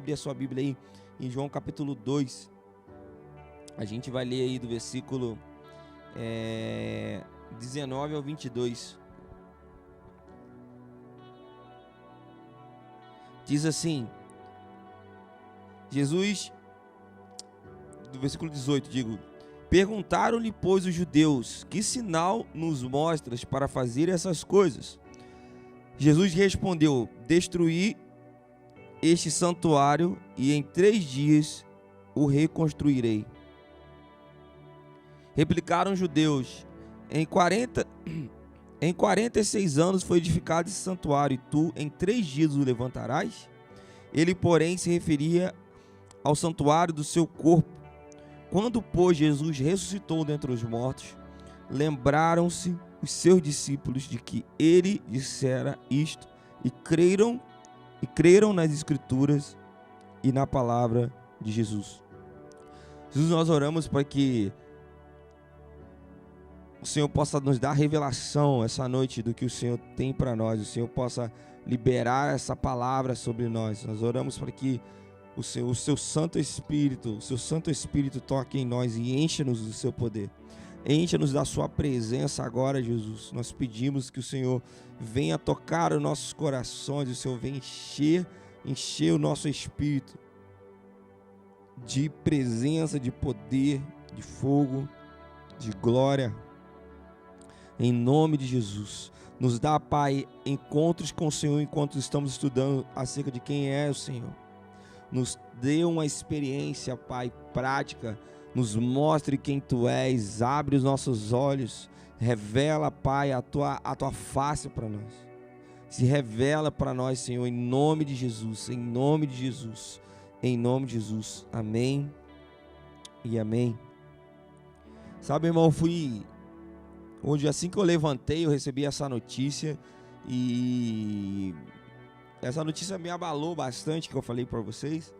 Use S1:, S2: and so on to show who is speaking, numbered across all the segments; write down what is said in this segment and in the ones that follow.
S1: abrir a sua Bíblia aí em João capítulo 2. A gente vai ler aí do versículo 19 ao 22. Diz assim, Jesus, do versículo 18, perguntaram-lhe, pois, os judeus, que sinal nos mostras para fazer essas coisas? Jesus respondeu, destruir este santuário e em 3 dias o reconstruirei. Replicaram os judeus, em 46 anos foi edificado esse santuário, e tu em 3 dias o levantarás? Ele, porém, se referia ao santuário do seu corpo. Quando, pois, Jesus ressuscitou dentre os mortos, lembraram-se os seus discípulos de que ele dissera isto, e creram nas Escrituras e na palavra de Jesus. Jesus, nós oramos para que o Senhor possa nos dar revelação essa noite do que o Senhor tem para nós, o Senhor possa liberar essa palavra sobre nós. Nós oramos para que o seu Santo Espírito toque em nós e encha-nos do seu poder. Encha-nos da sua presença agora, Jesus. Nós pedimos que o Senhor venha tocar os nossos corações, o Senhor venha encher o nosso espírito de presença, de poder, de fogo, de glória. Em nome de Jesus, nos dá, Pai, encontros com o Senhor enquanto estamos estudando acerca de quem é o Senhor. Nos dê uma experiência, Pai, prática. Nos mostre quem Tu és. Abre os nossos olhos. Revela, Pai, a tua face para nós. Se revela para nós, Senhor, em nome de Jesus. Em nome de Jesus. Em nome de Jesus. Amém e amém. Sabe, irmão, hoje, assim que eu levantei, eu recebi essa notícia e essa notícia me abalou bastante, que eu falei para vocês.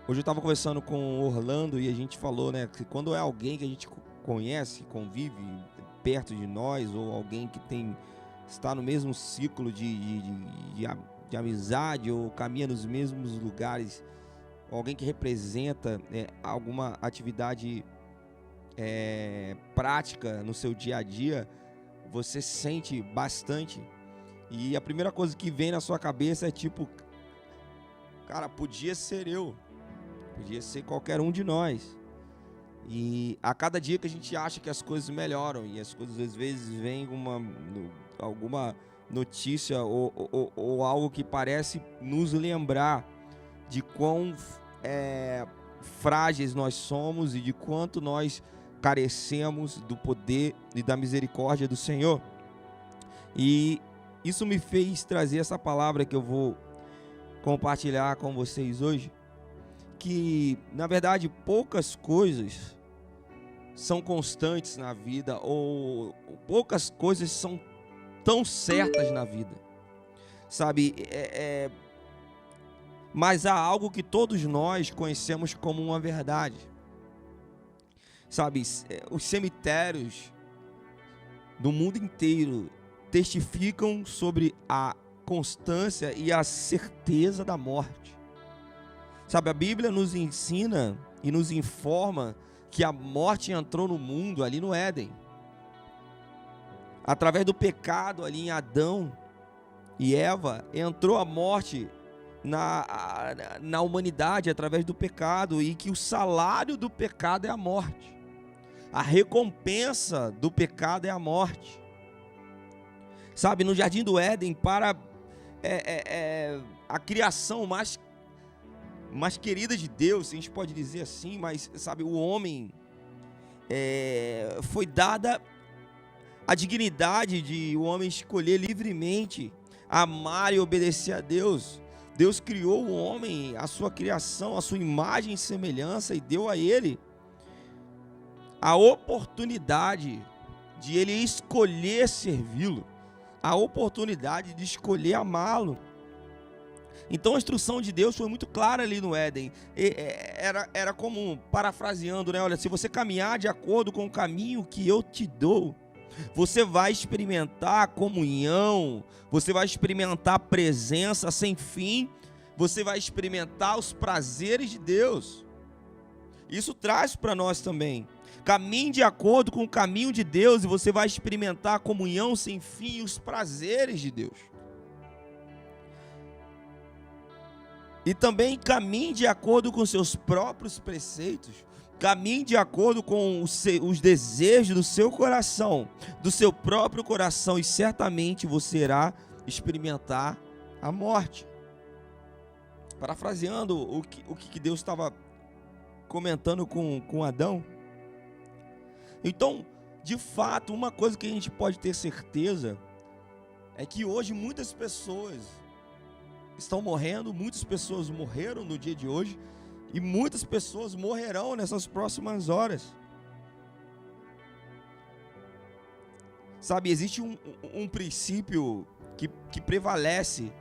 S1: Hoje eu estava conversando com o Orlando e a gente falou, né, que quando é alguém que a gente conhece, convive perto de nós, ou alguém que está no mesmo ciclo de amizade ou caminha nos mesmos lugares, alguém que representa alguma atividade prática no seu dia a dia, você sente bastante. E a primeira coisa que vem na sua cabeça é tipo, cara, podia ser eu, podia ser qualquer um de nós. E a cada dia que a gente acha que as coisas melhoram, e as coisas às vezes vem alguma notícia ou algo que parece nos lembrar de quão frágeis nós somos e de quanto nós carecemos do poder e da misericórdia do Senhor. E isso me fez trazer essa palavra que eu vou compartilhar com vocês hoje, que na verdade poucas coisas são constantes na vida, ou poucas coisas são tão certas na vida, sabe? Mas há algo que todos nós conhecemos como uma verdade, sabe? Os cemitérios do mundo inteiro testificam sobre a constância e a certeza da morte, sabe? A Bíblia nos ensina e nos informa que a morte entrou no mundo ali no Éden, através do pecado ali em Adão e Eva, entrou a morte na humanidade através do pecado, e que o salário do pecado é a morte, a recompensa do pecado é a morte, sabe? No jardim do Éden, para a criação mais querida de Deus, a gente pode dizer assim, mas sabe, o homem foi dada a dignidade de o homem escolher livremente amar e obedecer a Deus. Deus criou o homem, a sua criação, a sua imagem e semelhança, e deu a ele a oportunidade de ele escolher servi-lo, a oportunidade de escolher amá-lo. Então a instrução de Deus foi muito clara ali no Éden. Era como, parafraseando, né? Olha, se você caminhar de acordo com o caminho que eu te dou, você vai experimentar comunhão, você vai experimentar presença sem fim, você vai experimentar os prazeres de Deus. Isso traz para nós também. Caminhe de acordo com o caminho de Deus e você vai experimentar a comunhão sem fim e os prazeres de Deus. E também caminhe de acordo com seus próprios preceitos. Caminhe de acordo com os desejos do seu coração, do seu próprio coração, e certamente você irá experimentar a morte. Parafraseando o que Deus estava comentando com Adão. Então, de fato, uma coisa que a gente pode ter certeza é que hoje muitas pessoas estão morrendo, muitas pessoas morreram no dia de hoje e muitas pessoas morrerão nessas próximas horas. Sabe, existe um princípio que prevalece,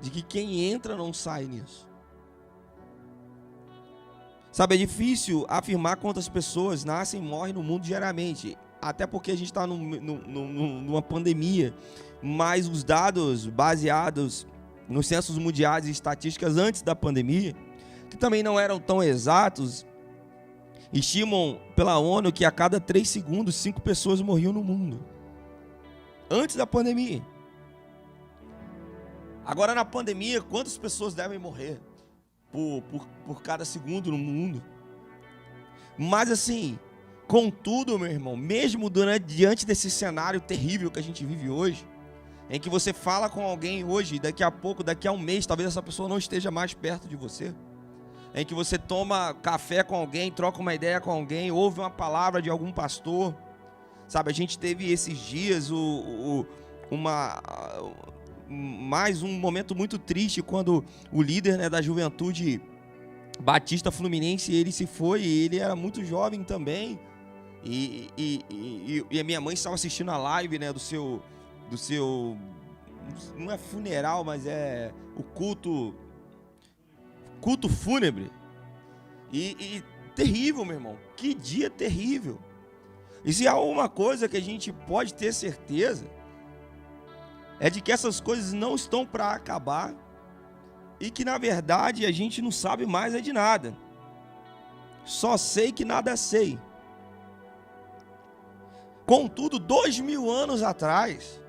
S1: de que quem entra não sai nisso. Sabe, é difícil afirmar quantas pessoas nascem e morrem no mundo diariamente, até porque a gente está numa pandemia, mas os dados baseados nos censos mundiais e estatísticas antes da pandemia, que também não eram tão exatos, estimam pela ONU que a cada 3 segundos 5 pessoas morriam no mundo, antes da pandemia. Agora na pandemia, quantas pessoas devem morrer por cada segundo no mundo? Mas assim, contudo, meu irmão, mesmo diante desse cenário terrível que a gente vive hoje, em que você fala com alguém hoje, daqui a pouco, daqui a um mês, talvez essa pessoa não esteja mais perto de você, em que você toma café com alguém, troca uma ideia com alguém, ouve uma palavra de algum pastor, sabe, a gente teve esses dias mais um momento muito triste, quando o líder, né, da juventude Batista Fluminense, ele se foi, e ele era muito jovem também, e a minha mãe estava assistindo a live, né, do seu, não é funeral, mas é o culto fúnebre, e terrível, meu irmão, que dia terrível. E se há uma coisa que a gente pode ter certeza, é de que essas coisas não estão para acabar, e que na verdade a gente não sabe mais de nada, só sei que nada sei. Contudo, 2000 anos atrás,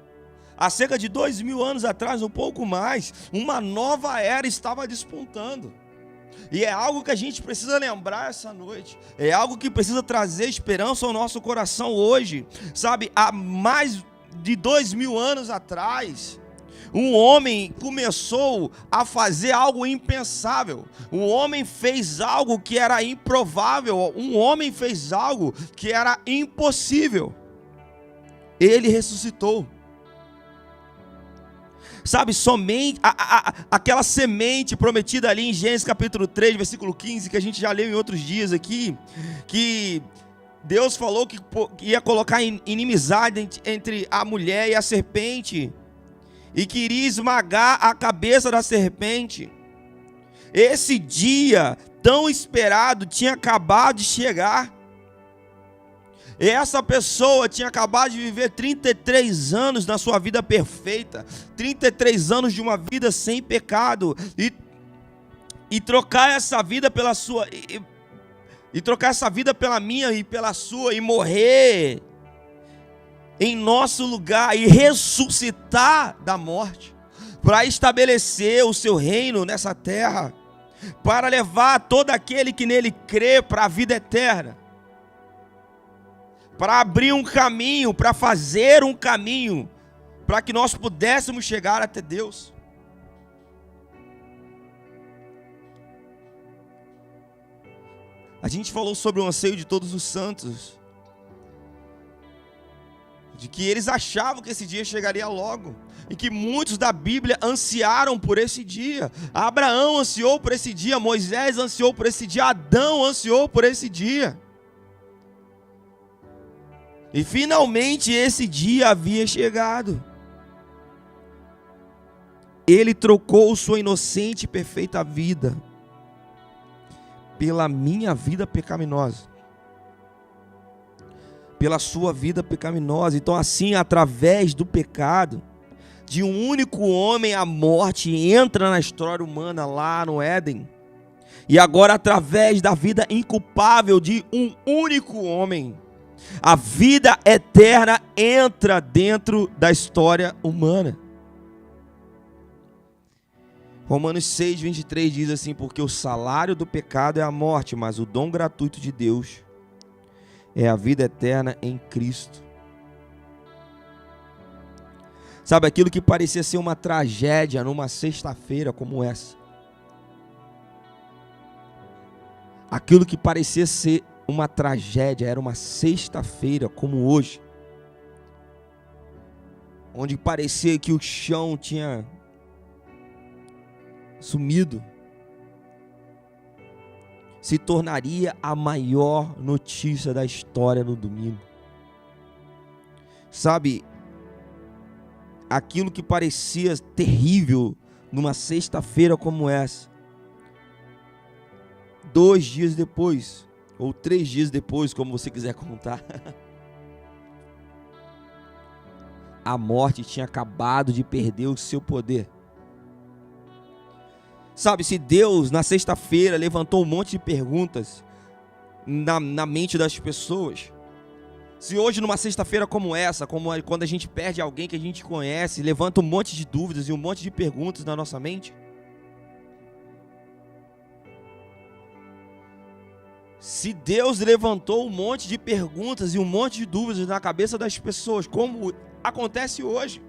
S1: há cerca de 2000 anos atrás, um pouco mais, uma nova era estava despontando. E é algo que a gente precisa lembrar essa noite. É algo que precisa trazer esperança ao nosso coração hoje. Sabe, há mais de 2000 anos atrás, um homem começou a fazer algo impensável. Um homem fez algo que era improvável. Um homem fez algo que era impossível. Ele ressuscitou. Sabe, somente aquela semente prometida ali em Gênesis capítulo 3, versículo 15, que a gente já leu em outros dias aqui, que Deus falou que ia colocar inimizade entre a mulher e a serpente, e que iria esmagar a cabeça da serpente. Esse dia tão esperado tinha acabado de chegar. Essa pessoa tinha acabado de viver 33 anos na sua vida perfeita, 33 anos de uma vida sem pecado, e trocar essa vida pela sua, e trocar essa vida pela minha e pela sua, e morrer em nosso lugar, e ressuscitar da morte, para estabelecer o seu reino nessa terra, para levar todo aquele que nele crê para a vida eterna, para abrir um caminho, para fazer um caminho, para que nós pudéssemos chegar até Deus. A gente falou sobre o anseio de todos os santos, de que eles achavam que esse dia chegaria logo, e que muitos da Bíblia ansiaram por esse dia. Abraão ansiou por esse dia, Moisés ansiou por esse dia, Adão ansiou por esse dia. E finalmente esse dia havia chegado. Ele trocou sua inocente e perfeita vida pela minha vida pecaminosa. pela sua vida pecaminosa. Então, assim, através do pecado, de um único homem, a morte entra na história humana lá no Éden. E agora, através da vida inculpável de um único homem, a vida eterna entra dentro da história humana. Romanos 6, 23 diz assim: porque o salário do pecado é a morte, mas o dom gratuito de Deus é a vida eterna em Cristo. Sabe, aquilo que parecia ser uma tragédia numa sexta-feira como essa, aquilo que parecia ser uma tragédia era uma sexta-feira como hoje, onde parecia que o chão tinha sumido, se tornaria a maior notícia da história no domingo. Sabe, aquilo que parecia terrível numa sexta-feira como essa, 2 dias depois, ou 3 dias depois, como você quiser contar, a morte tinha acabado de perder o seu poder. Sabe, se Deus na sexta-feira levantou um monte de perguntas na mente das pessoas, se hoje numa sexta-feira como essa, como quando a gente perde alguém que a gente conhece, levanta um monte de dúvidas e um monte de perguntas na nossa mente, se Deus levantou um monte de perguntas e um monte de dúvidas na cabeça das pessoas, como acontece hoje,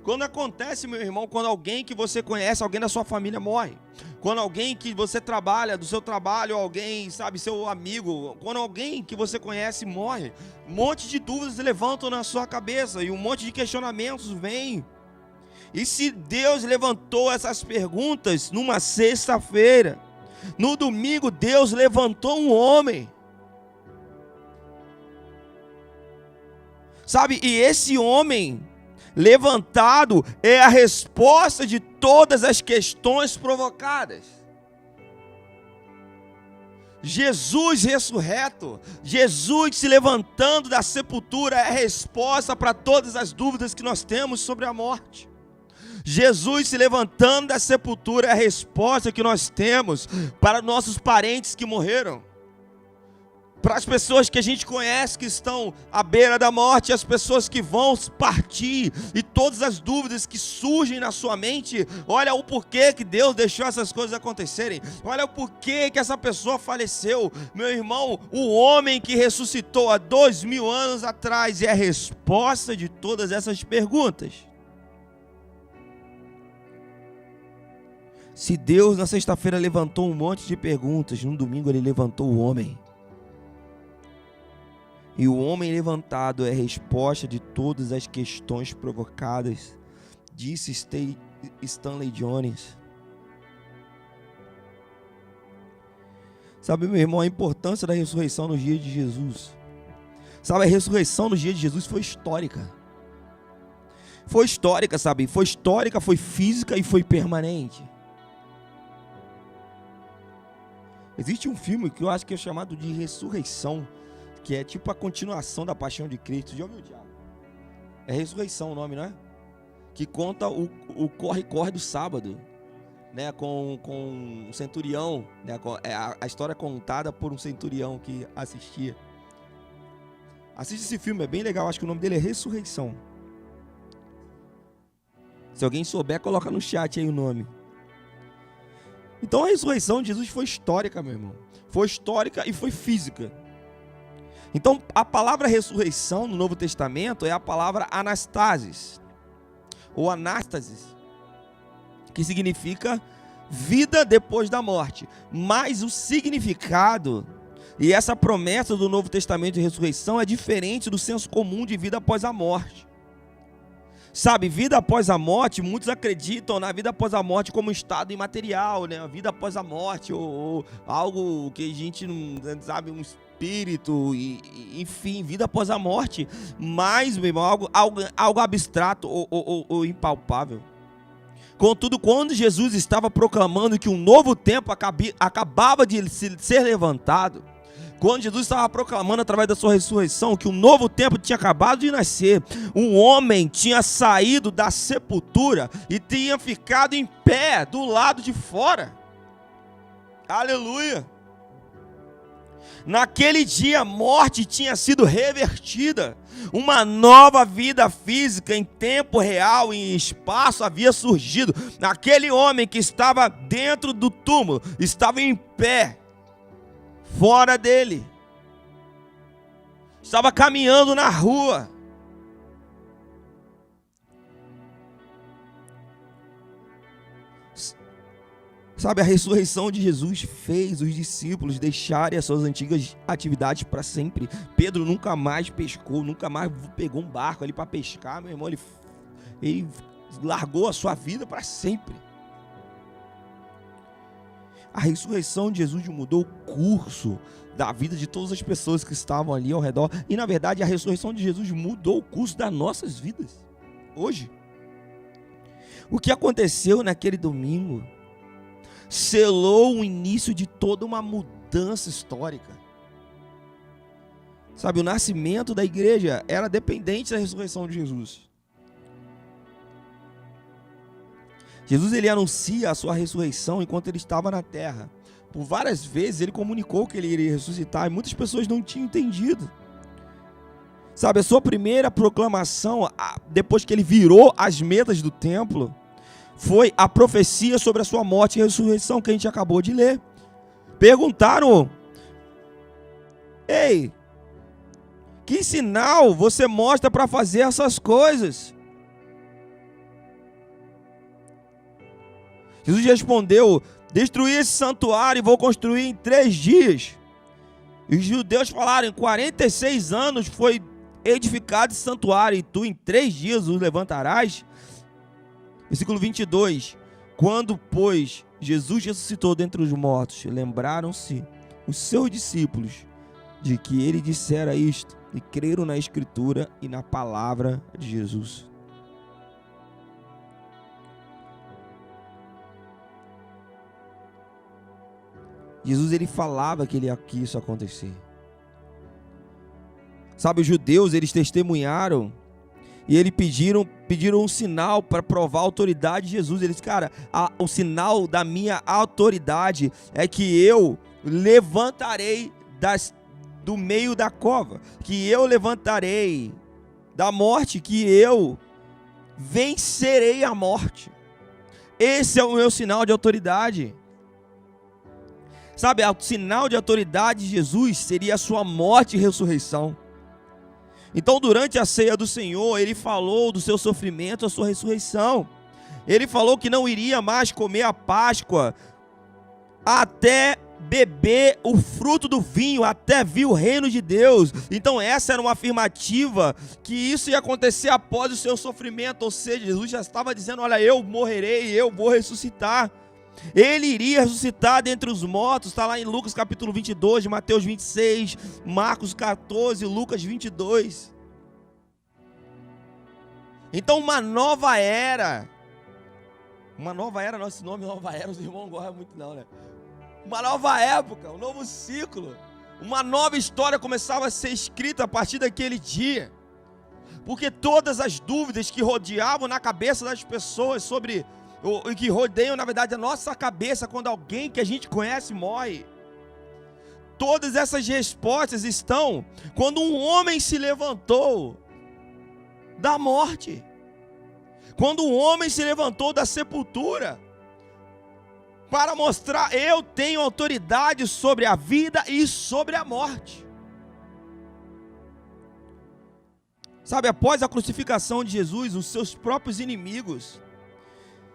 S1: quando acontece, meu irmão, quando alguém que você conhece, alguém da sua família morre, quando alguém que você trabalha, do seu trabalho, alguém, sabe, seu amigo, quando alguém que você conhece morre, um monte de dúvidas levantam na sua cabeça e um monte de questionamentos vêm. E se Deus levantou essas perguntas numa sexta-feira, no domingo Deus levantou um homem, sabe, e esse homem levantado é a resposta de todas as questões provocadas. Jesus ressurreto, Jesus se levantando da sepultura é a resposta para todas as dúvidas que nós temos sobre a morte. Jesus se levantando da sepultura é a resposta que nós temos para nossos parentes que morreram, para as pessoas que a gente conhece que estão à beira da morte, as pessoas que vão partir e todas as dúvidas que surgem na sua mente. Olha o porquê que Deus deixou essas coisas acontecerem, olha o porquê que essa pessoa faleceu. Meu irmão, o homem que ressuscitou há 2000 anos atrás é a resposta de todas essas perguntas. Se Deus na sexta-feira levantou um monte de perguntas, no domingo ele levantou o homem. E o homem levantado é a resposta de todas as questões provocadas, disse Stanley Jones. Sabe, meu irmão, a importância da ressurreição nos dias de Jesus. Sabe, a ressurreição nos dias de Jesus foi histórica. Foi histórica, sabe? Foi histórica, foi física e foi permanente. Existe um filme que eu acho que é chamado de Ressurreição, que é tipo a continuação da Paixão de Cristo. Já ouviu, Diabo? É Ressurreição o nome, não é? Que conta o corre-corre do sábado, né? Com um centurião, né? A história contada por um centurião que assistia. Assiste esse filme, é bem legal. Acho que o nome dele é Ressurreição. Se alguém souber, coloca no chat aí o nome. Então a ressurreição de Jesus foi histórica, meu irmão. Foi histórica e foi física. Então a palavra ressurreição no Novo Testamento é a palavra anastasis, ou anástasis, que significa vida depois da morte. Mas o significado e essa promessa do Novo Testamento de ressurreição é diferente do senso comum de vida após a morte. Sabe, vida após a morte, muitos acreditam na vida após a morte como um estado imaterial, né? A vida após a morte, ou algo que a gente não sabe, um espírito, enfim, vida após a morte. Mas, meu irmão, algo abstrato ou impalpável. Contudo, quando Jesus estava proclamando que um novo tempo acabava de ser levantado, Quando Jesus estava proclamando através da sua ressurreição que um novo tempo tinha acabado de nascer, um homem tinha saído da sepultura e tinha ficado em pé do lado de fora. Aleluia! Naquele dia a morte tinha sido revertida, uma nova vida física em tempo real e em espaço havia surgido. Aquele homem que estava dentro do túmulo estava em pé, fora dele, estava caminhando na rua. Sabe, a ressurreição de Jesus fez os discípulos deixarem as suas antigas atividades para sempre. Pedro nunca mais pescou, nunca mais pegou um barco ali para pescar, meu irmão. Ele largou a sua vida para sempre. A ressurreição de Jesus mudou o curso da vida de todas as pessoas que estavam ali ao redor. E, na verdade, a ressurreição de Jesus mudou o curso das nossas vidas. Hoje, o que aconteceu naquele domingo selou o início de toda uma mudança histórica. Sabe, o nascimento da igreja era dependente da ressurreição de Jesus. Jesus, ele anuncia a sua ressurreição enquanto ele estava na terra. Por várias vezes ele comunicou que ele iria ressuscitar e muitas pessoas não tinham entendido. Sabe, a sua primeira proclamação, depois que ele virou as mesas do templo, foi a profecia sobre a sua morte e ressurreição que a gente acabou de ler. Perguntaram: ei, que sinal você mostra para fazer essas coisas? Jesus respondeu: destruí esse santuário e vou construir em 3 dias. E os judeus falaram: em 46 anos foi edificado esse santuário e tu em 3 dias o levantarás? Versículo 22. Quando, pois, Jesus ressuscitou dentre os mortos, lembraram-se os seus discípulos de que ele dissera isto e creram na Escritura e na palavra de Jesus. Jesus, ele falava que isso ia acontecer. Sabe, os judeus, eles testemunharam e eles pediram um sinal para provar a autoridade de Jesus. Eles, cara, o sinal da minha autoridade é que eu levantarei do meio da cova, que eu levantarei da morte, que eu vencerei a morte. Esse é o meu sinal de autoridade. Sabe, o sinal de autoridade de Jesus seria a sua morte e ressurreição. Então, durante a ceia do Senhor, ele falou do seu sofrimento, a sua ressurreição. Ele falou que não iria mais comer a Páscoa até beber o fruto do vinho, até vir o reino de Deus. Então, essa era uma afirmativa que isso ia acontecer após o seu sofrimento. Ou seja, Jesus já estava dizendo: olha, eu morrerei, eu vou ressuscitar. Ele iria ressuscitar dentre os mortos. Está lá em Lucas capítulo 22, Mateus 26, Marcos 14, Lucas 22. Então uma nova era, nosso nome nova era, os irmãos não gostam muito não, né? Uma nova época, um novo ciclo, uma nova história começava a ser escrita a partir daquele dia. Porque todas as dúvidas que rodeavam na cabeça das pessoas sobre e que rodeiam, na verdade, a nossa cabeça quando alguém que a gente conhece morre. Todas essas respostas estão quando um homem se levantou da morte. Quando um homem se levantou da sepultura para mostrar: eu tenho autoridade sobre a vida e sobre a morte. Sabe, após a crucificação de Jesus, os seus próprios inimigos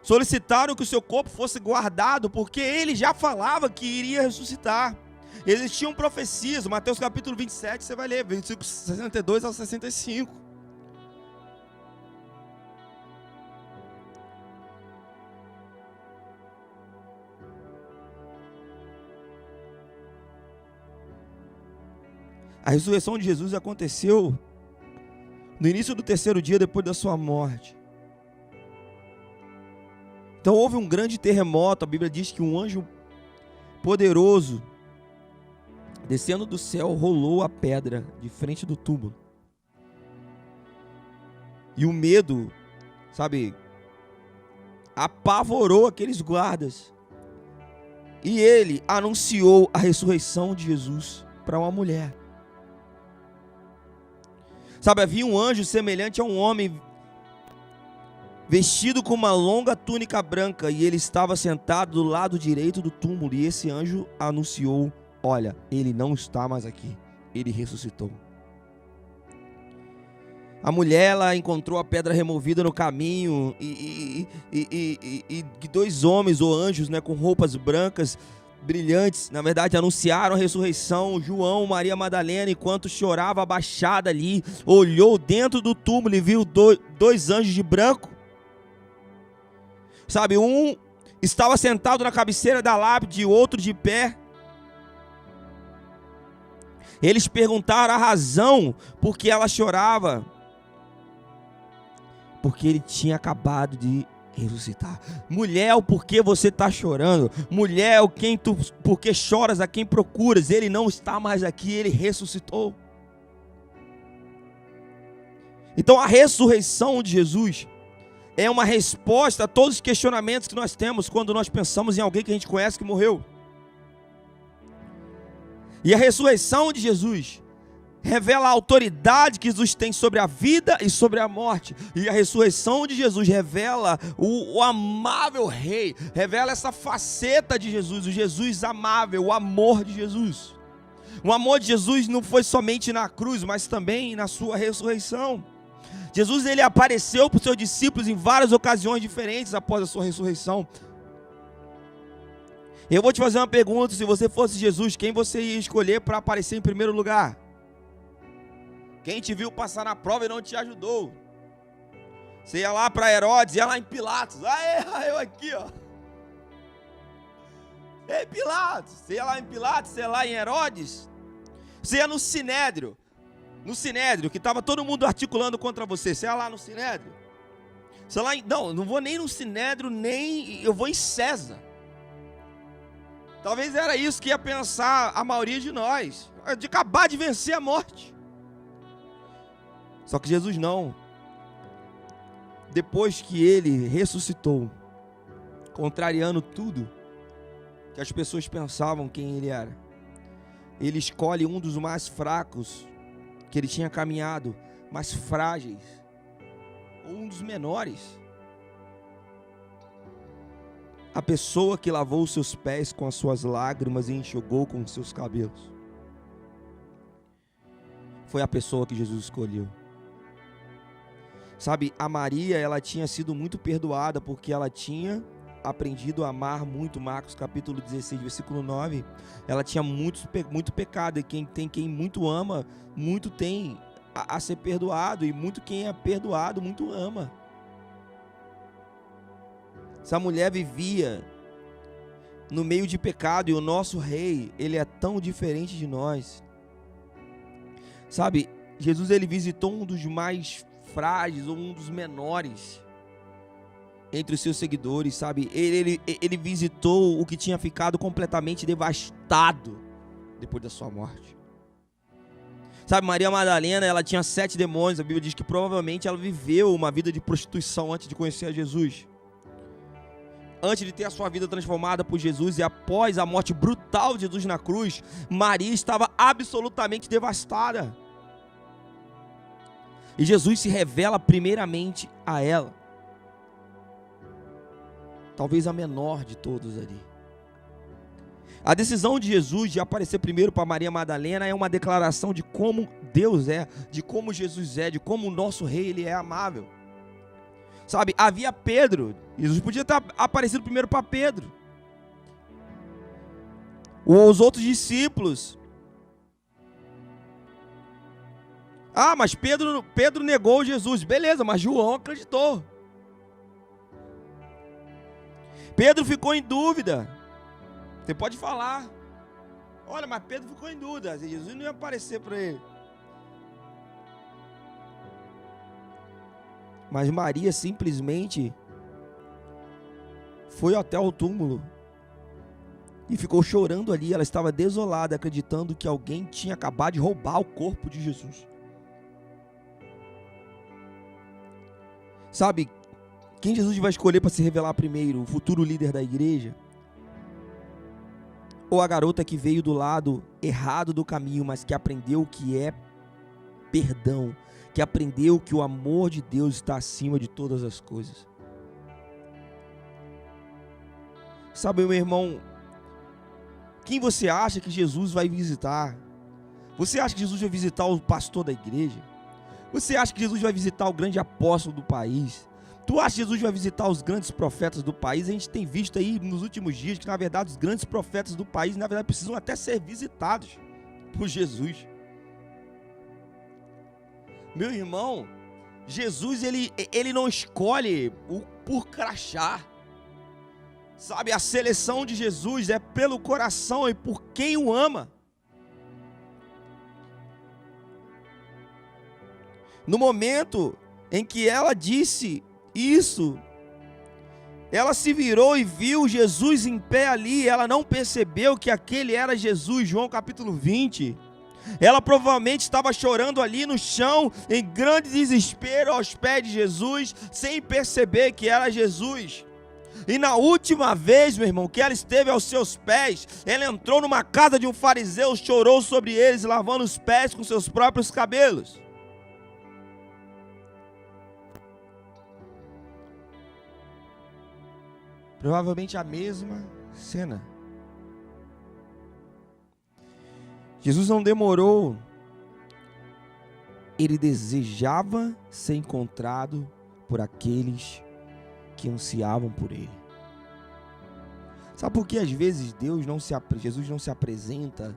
S1: solicitaram que o seu corpo fosse guardado, porque ele já falava que iria ressuscitar. Existiam profecias, Mateus capítulo 27, você vai ler, versículos 62 ao 65. A ressurreição de Jesus aconteceu no início do 3º dia depois da sua morte. Então houve um grande terremoto. A Bíblia diz que um anjo poderoso descendo do céu, rolou a pedra de frente do túmulo. E o medo, sabe, apavorou aqueles guardas. E ele anunciou a ressurreição de Jesus para uma mulher. Sabe, havia um anjo semelhante a um homem vestido com uma longa túnica branca, e ele estava sentado do lado direito do túmulo. E esse anjo anunciou: olha, ele não está mais aqui, ele ressuscitou. A mulher, ela encontrou a pedra removida no caminho, e dois homens ou anjos, né, com roupas brancas brilhantes, na verdade anunciaram a ressurreição. João, Maria Madalena, enquanto chorava abaixada ali, olhou dentro do túmulo e viu dois anjos de branco. Sabe, um estava sentado na cabeceira da lápide, outro de pé. Eles perguntaram a razão por que ela chorava. Porque ele tinha acabado de ressuscitar. Mulher, o porquê você está chorando? Mulher, porque choras, a quem procuras? Ele não está mais aqui, ele ressuscitou. Então a ressurreição de Jesus é uma resposta a todos os questionamentos que nós temos quando nós pensamos em alguém que a gente conhece que morreu. E a ressurreição de Jesus revela a autoridade que Jesus tem sobre a vida e sobre a morte. E a ressurreição de Jesus revela o amável rei, revela essa faceta de Jesus, o Jesus amável, o amor de Jesus. O amor de Jesus não foi somente na cruz, mas também na sua ressurreição. Jesus, ele apareceu para os seus discípulos em várias ocasiões diferentes após a sua ressurreição. Eu vou te fazer uma pergunta: se você fosse Jesus, quem você ia escolher para aparecer em primeiro lugar? Quem te viu passar na prova e não te ajudou? Você ia lá para Herodes, ia lá em Pilatos. Aê, eu aqui, ó. Ei, Pilatos. Você ia lá em Pilatos, você ia lá em Herodes. Você ia no Sinédrio. No Sinédrio, que estava todo mundo articulando contra você. Você ia lá no Sinédrio. Você lá não vou nem no Sinédrio, nem eu vou em César. Talvez era isso que ia pensar a maioria de nós. De acabar de vencer a morte. Só que Jesus não. Depois que ele ressuscitou, contrariando tudo que as pessoas pensavam quem ele era, ele escolhe um dos mais fracos que ele tinha caminhado, mais frágeis, ou um dos menores. A pessoa que lavou os seus pés com as suas lágrimas e enxugou com os seus cabelos. Foi a pessoa que Jesus escolheu. Sabe, a Maria, ela tinha sido muito perdoada porque ela tinha aprendido a amar muito. Marcos capítulo 16, versículo 9. Ela tinha muito pecado, e quem muito ama, muito tem a ser perdoado, e muito quem é perdoado, muito ama. Essa mulher vivia no meio de pecado, e o nosso rei, ele é tão diferente de nós. Sabe, Jesus, ele visitou um dos mais frágeis, ou um dos menores entre os seus seguidores, sabe? Ele visitou o que tinha ficado completamente devastado depois da sua morte. Sabe, Maria Madalena, ela tinha 7 demônios. A Bíblia diz que provavelmente ela viveu uma vida de prostituição antes de conhecer a Jesus. Antes de ter a sua vida transformada por Jesus, e após a morte brutal de Jesus na cruz, Maria estava absolutamente devastada. E Jesus se revela primeiramente a ela. Talvez a menor de todos ali. A decisão de Jesus de aparecer primeiro para Maria Madalena é uma declaração de como Deus é, de como Jesus é, de como o nosso rei, ele é amável. Sabe, havia Pedro. Jesus podia ter aparecido primeiro para Pedro. Os outros discípulos. Ah, mas Pedro negou Jesus. Beleza, mas João acreditou. Pedro ficou em dúvida. Você pode falar: olha, mas Pedro ficou em dúvida. Jesus não ia aparecer para ele. Mas Maria simplesmente foi até o túmulo e ficou chorando ali. Ela estava desolada, acreditando que alguém tinha acabado de roubar o corpo de Jesus. Sabe, quem Jesus vai escolher para se revelar primeiro? O futuro líder da igreja? Ou a garota que veio do lado errado do caminho, mas que aprendeu o que é perdão, que aprendeu que o amor de Deus está acima de todas as coisas? Sabe, meu irmão, quem você acha que Jesus vai visitar? Você acha que Jesus vai visitar o pastor da igreja? Você acha que Jesus vai visitar o grande apóstolo do país? Tu acha que Jesus vai visitar os grandes profetas do país? A gente tem visto aí nos últimos dias que, na verdade, os grandes profetas do país, na verdade, precisam até ser visitados por Jesus. Meu irmão, Jesus, ele não escolhe por crachá. Sabe, a seleção de Jesus é pelo coração e por quem o ama. No momento em que ela disse isso, ela se virou e viu Jesus em pé ali. Ela não percebeu que aquele era Jesus. João capítulo 20. Ela provavelmente estava chorando ali no chão, em grande desespero aos pés de Jesus, sem perceber que era Jesus. E na última vez, meu irmão, que ela esteve aos seus pés, ela entrou numa casa de um fariseu, chorou sobre eles, lavando os pés com seus próprios cabelos. Provavelmente a mesma cena. Jesus não demorou. Ele desejava ser encontrado por aqueles que ansiavam por ele. Sabe por que às vezes Jesus não se apresenta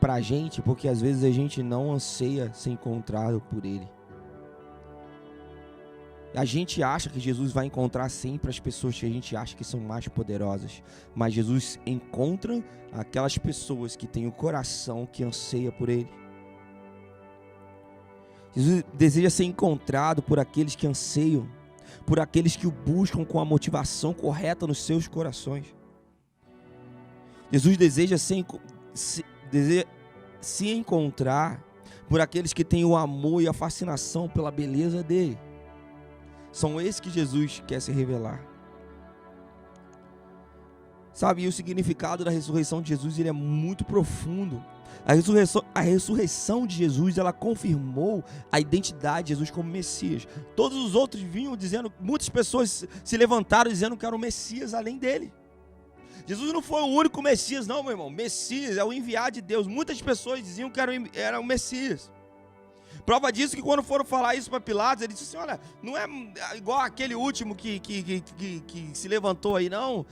S1: pra gente? Porque às vezes a gente não anseia ser encontrado por ele. A gente acha que Jesus vai encontrar sempre as pessoas que a gente acha que são mais poderosas, mas Jesus encontra aquelas pessoas que têm o coração que anseia por ele. Jesus deseja ser encontrado por aqueles que anseiam, por aqueles que o buscam com a motivação correta nos seus corações. Jesus deseja se encontrar por aqueles que têm o amor e a fascinação pela beleza dele. São esses que Jesus quer se revelar. Sabe, e o significado da ressurreição de Jesus, ele é muito profundo. A ressurreição de Jesus, ela confirmou a identidade de Jesus como Messias. Todos os outros vinham dizendo, muitas pessoas se levantaram dizendo que era o Messias além dele. Jesus não foi o único Messias, não, meu irmão. Messias é o enviado de Deus. Muitas pessoas diziam que era o Messias. Prova disso que quando foram falar isso para Pilatos, ele disse assim, olha, não é igual aquele último que se levantou aí, não.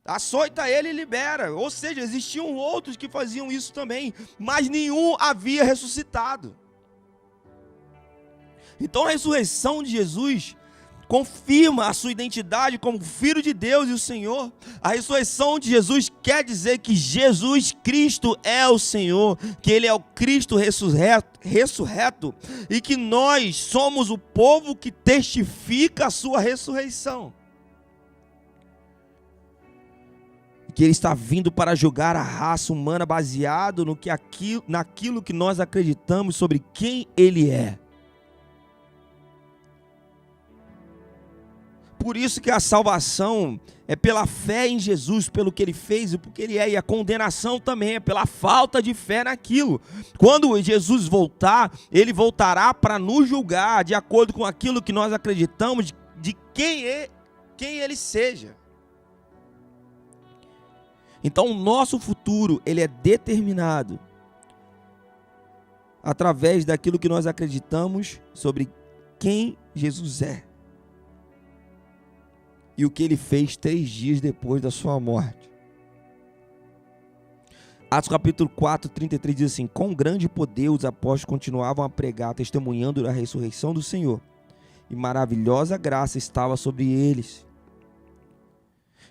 S1: Açoita ele e libera. Ou seja, existiam outros que faziam isso também, mas nenhum havia ressuscitado. Então a ressurreição de Jesus confirma a sua identidade como Filho de Deus e o Senhor. A ressurreição de Jesus quer dizer que Jesus Cristo é o Senhor, que Ele é o Cristo ressurreto e que nós somos o povo que testifica a sua ressurreição. Que Ele está vindo para julgar a raça humana baseado naquilo que nós acreditamos sobre quem Ele é. Por isso que a salvação é pela fé em Jesus, pelo que Ele fez e porque Ele é. E a condenação também é pela falta de fé naquilo. Quando Jesus voltar, Ele voltará para nos julgar de acordo com aquilo que nós acreditamos de quem Ele seja. Então o nosso futuro, ele é determinado através daquilo que nós acreditamos sobre quem Jesus é. E o que Ele fez 3 dias depois da sua morte. Atos capítulo 4, 33 diz assim: com grande poder os apóstolos continuavam a pregar, testemunhando da ressurreição do Senhor. E maravilhosa graça estava sobre eles.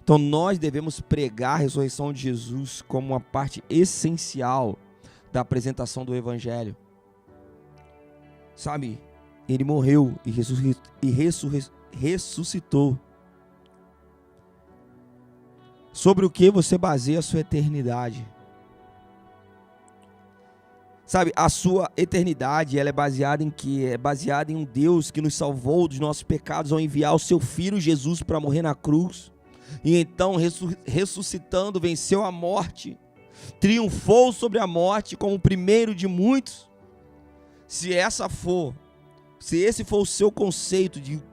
S1: Então nós devemos pregar a ressurreição de Jesus como uma parte essencial da apresentação do Evangelho. Sabe, Ele morreu e ressuscitou. Sobre o que você baseia a sua eternidade? Sabe, a sua eternidade, ela é baseada em quê? É baseada em um Deus que nos salvou dos nossos pecados ao enviar o seu Filho Jesus para morrer na cruz. E então, ressuscitando, venceu a morte, triunfou sobre a morte como o primeiro de muitos. Se esse for o seu conceito de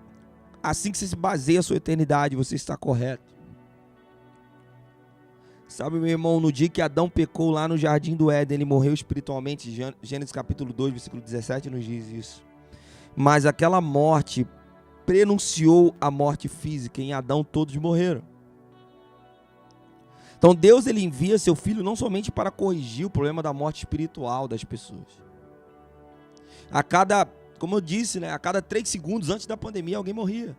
S1: assim que você se baseia a sua eternidade, você está correto. Sabe, meu irmão, no dia que Adão pecou lá no Jardim do Éden, ele morreu espiritualmente. Gênesis capítulo 2, versículo 17 nos diz isso. Mas aquela morte prenunciou a morte física. Em Adão todos morreram. Então Deus, ele envia seu Filho não somente para corrigir o problema da morte espiritual das pessoas. Como eu disse, a cada 3 segundos antes da pandemia alguém morria.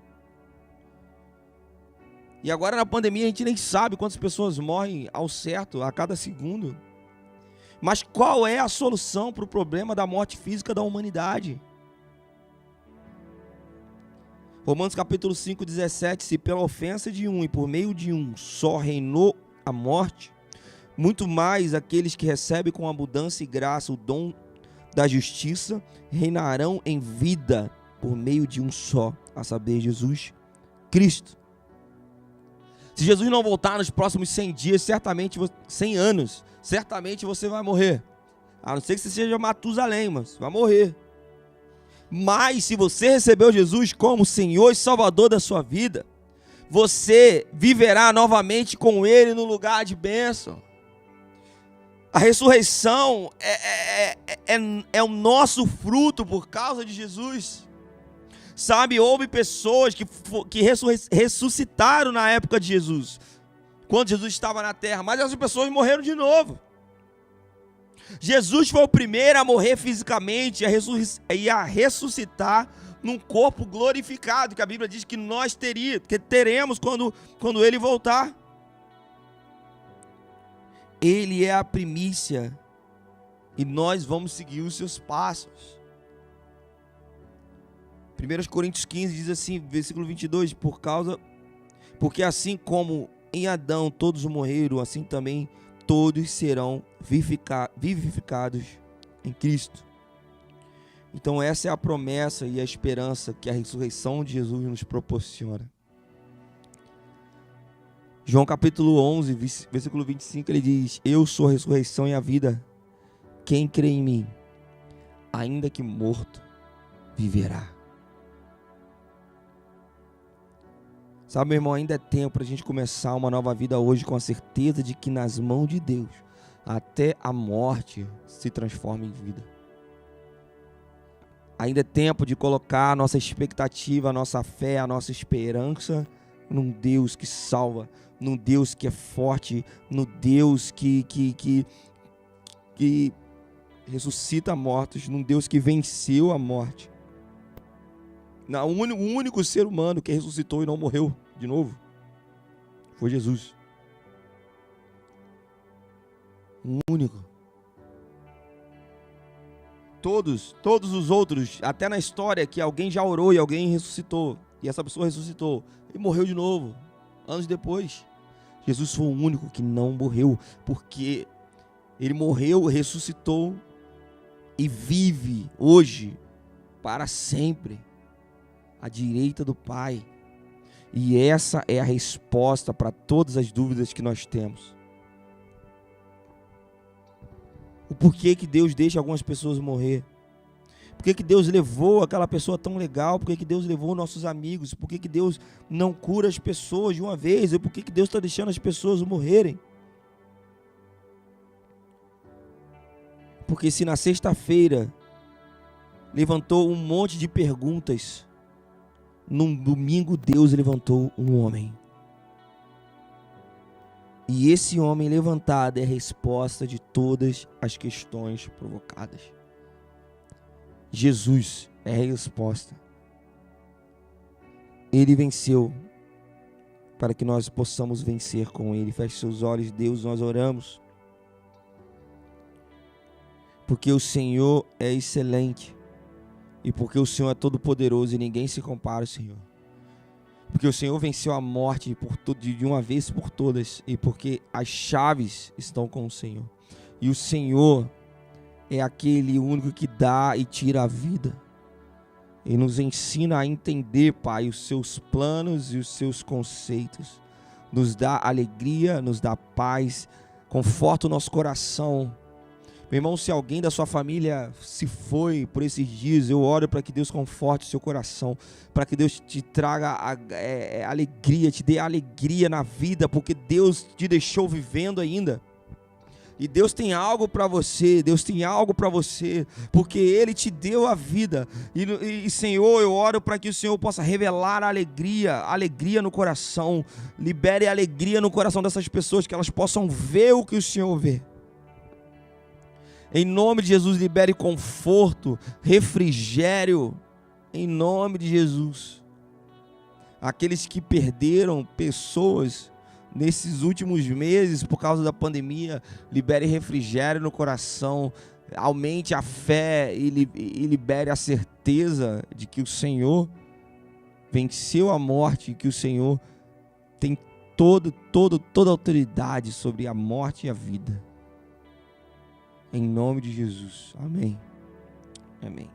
S1: E agora na pandemia a gente nem sabe quantas pessoas morrem ao certo a cada segundo. Mas qual é a solução para o problema da morte física da humanidade? Romanos capítulo 5, 17. Se pela ofensa de um e por meio de um só reinou a morte, muito mais aqueles que recebem com abundância e graça o dom da justiça reinarão em vida por meio de um só, a saber, Jesus Cristo. Se Jesus não voltar nos próximos 100 dias, 100 anos, certamente você vai morrer. A não ser que você seja Matusalém, mas vai morrer. Mas se você recebeu Jesus como Senhor e Salvador da sua vida, você viverá novamente com Ele no lugar de bênção. A ressurreição é o nosso fruto por causa de Jesus. Sabe, houve pessoas que ressuscitaram na época de Jesus, quando Jesus estava na terra, mas essas pessoas morreram de novo. Jesus foi o primeiro a morrer fisicamente e a ressuscitar num corpo glorificado, que a Bíblia diz que nós teremos quando Ele voltar. Ele é a primícia e nós vamos seguir os seus passos. 1 Coríntios 15 diz assim, versículo 22, porque assim como em Adão todos morreram, assim também todos serão vivificados em Cristo. Então essa é a promessa e a esperança que a ressurreição de Jesus nos proporciona. João capítulo 11, versículo 25, ele diz: eu sou a ressurreição e a vida, quem crê em mim, ainda que morto, viverá. Sabe, meu irmão, ainda é tempo para a gente começar uma nova vida hoje com a certeza de que nas mãos de Deus, até a morte se transforma em vida. Ainda é tempo de colocar a nossa expectativa, a nossa fé, a nossa esperança num Deus que salva, num Deus que é forte, num Deus que ressuscita mortos, num Deus que venceu a morte. O único ser humano que ressuscitou e não morreu de novo foi Jesus. O único. Todos os outros, até na história que alguém já orou e alguém ressuscitou, e essa pessoa ressuscitou e morreu de novo, anos depois. Jesus foi o único que não morreu, porque ele morreu, ressuscitou e vive hoje para sempre à direita do Pai. E essa é a resposta para todas as dúvidas que nós temos. O porquê que Deus deixa algumas pessoas morrer? Por que Deus levou aquela pessoa tão legal? Por que Deus levou nossos amigos? Por que Deus não cura as pessoas de uma vez? Por que Deus está deixando as pessoas morrerem? Porque se na sexta-feira levantou um monte de perguntas, num domingo Deus levantou um homem. E esse homem levantado é a resposta de todas as questões provocadas. Jesus é a resposta. Ele venceu para que nós possamos vencer com Ele. Feche seus olhos, Deus, nós oramos. Porque o Senhor é excelente. E porque o Senhor é todo poderoso e ninguém se compara ao Senhor. Porque o Senhor venceu a morte de uma vez por todas, e porque as chaves estão com o Senhor. E o Senhor é aquele único que dá e tira a vida. E nos ensina a entender, Pai, os seus planos e os seus conceitos. Nos dá alegria, nos dá paz, conforta o nosso coração. Meu irmão, se alguém da sua família se foi por esses dias, eu oro para que Deus conforte o seu coração, para que Deus te traga alegria, te dê alegria na vida, porque Deus te deixou vivendo ainda. E Deus tem algo para você, porque Ele te deu a vida. E Senhor, eu oro para que o Senhor possa revelar alegria no coração, libere alegria no coração dessas pessoas, que elas possam ver o que o Senhor vê. Em nome de Jesus, libere conforto, refrigério, em nome de Jesus. Aqueles que perderam pessoas nesses últimos meses por causa da pandemia, libere refrigério no coração, aumente a fé e libere a certeza de que o Senhor venceu a morte, que o Senhor tem toda a autoridade sobre a morte e a vida. Em nome de Jesus. Amém. Amém.